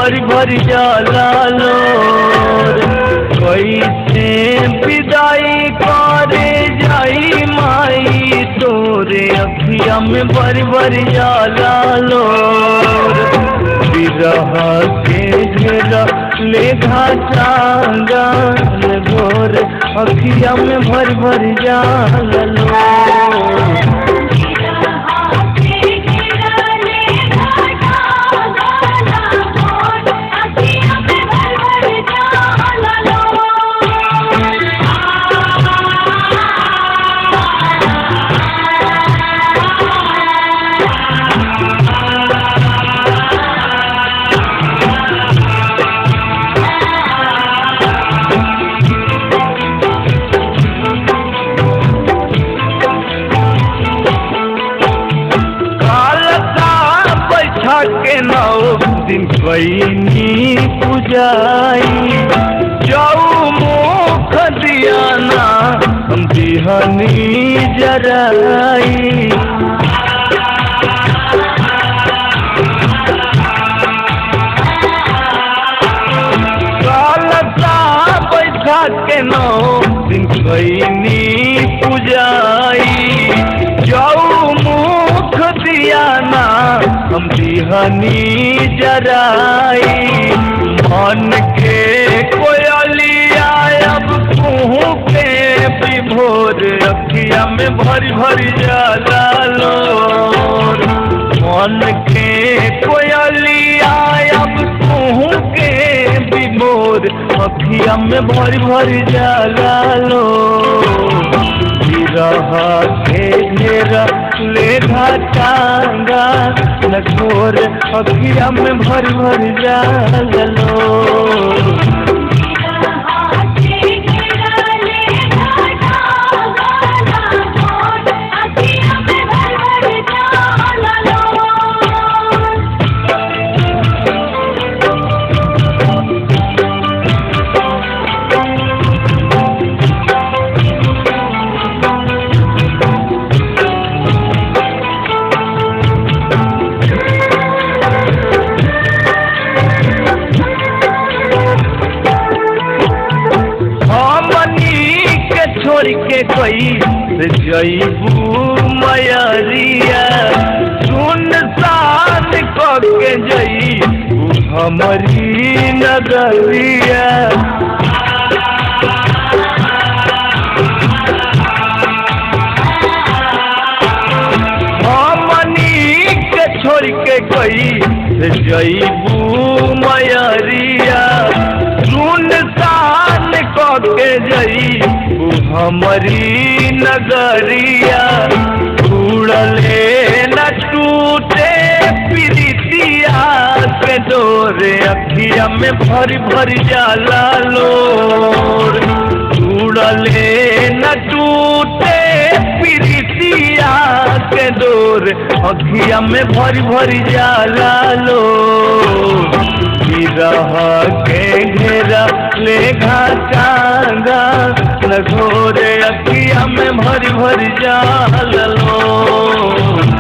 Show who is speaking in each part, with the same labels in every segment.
Speaker 1: भरी भरी जाला लोर। कैसे विदाई करे जाई माई तोरे अखिया में भरी भरी जाला लोर। विरह के घेरा ले घाटा गान घोर अखिया में भरी भरी जाला लोर। के 9 दिन कैनी पुजाई जाऊ मुख दियाना हम दिहनी जराई। कालसा बैठा के 9 दिन कैनी पुजाई जाऊ मुख दियाना हम दिहनी जराई। मन के कोयलिया अब कुहू के विभोर अखिया में भरी भरी जाला लोर। मन के कोयलिया अब कुहू के विभोर अखिया में भरी भरी जाला लोर। विरह के घेरा ले घाटा गान घोर अखिया में भरी भरी जाला लोर। छोड़ के कोई जईबू मयरिया सुनसान के जईबू हमारी नगरिया। हमनी के छोड़ के कोई जईबू मयरिया सुनसान के जईबू हमारी नगरिया। उड़ले न टूटे प्रीतिया के डोरे अखिया में भरी भरी जाला लोर। उड़ले न टूटे प्रीतिया के डोर अखिया में भरी भरी जाला लोर। विरह के घेरा ले घाटा गान घोर अखिया में भरी भरी जाला लोर।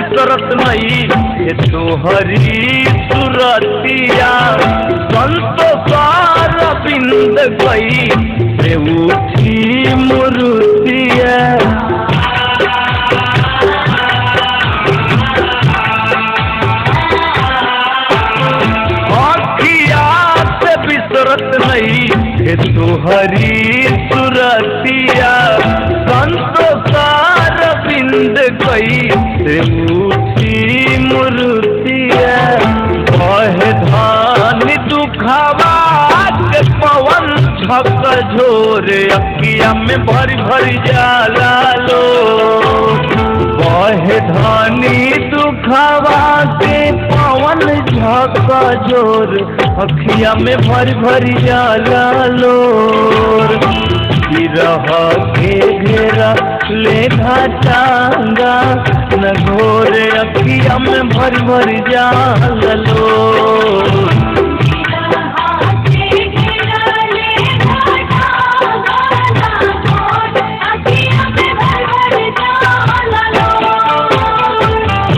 Speaker 1: करत नहीं तोहरी सुरतिया संतोषार बिंद गई से उठी मुरुतिया। अखिया से बिसरत नहीं तोहरी सुरतिया संतोषार बिंद गई से उठी मुरुतिया। बहे धान दुखावा के पवन झक झोरे अखिया में भरी भरी जाला लोर। बहे धानी दुखावा के पवन झका जोर अखिया में भर भर जाला लोर रह के घेरा ले घाटांगा न घोर अखिया में भर भर जाला लोर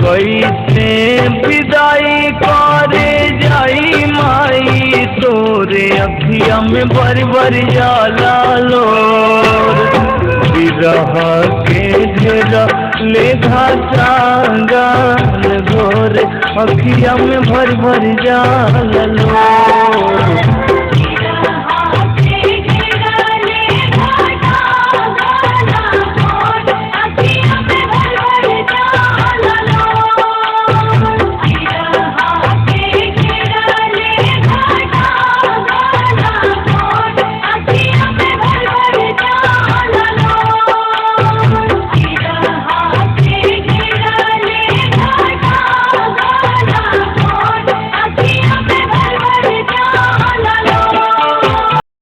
Speaker 1: कैसे विदाई करे जाई माई तोरे अखिया में भर भर जाला लोर विरह के घेरा ले घाटांगा घोर अखिया में भर भर जाला लोर।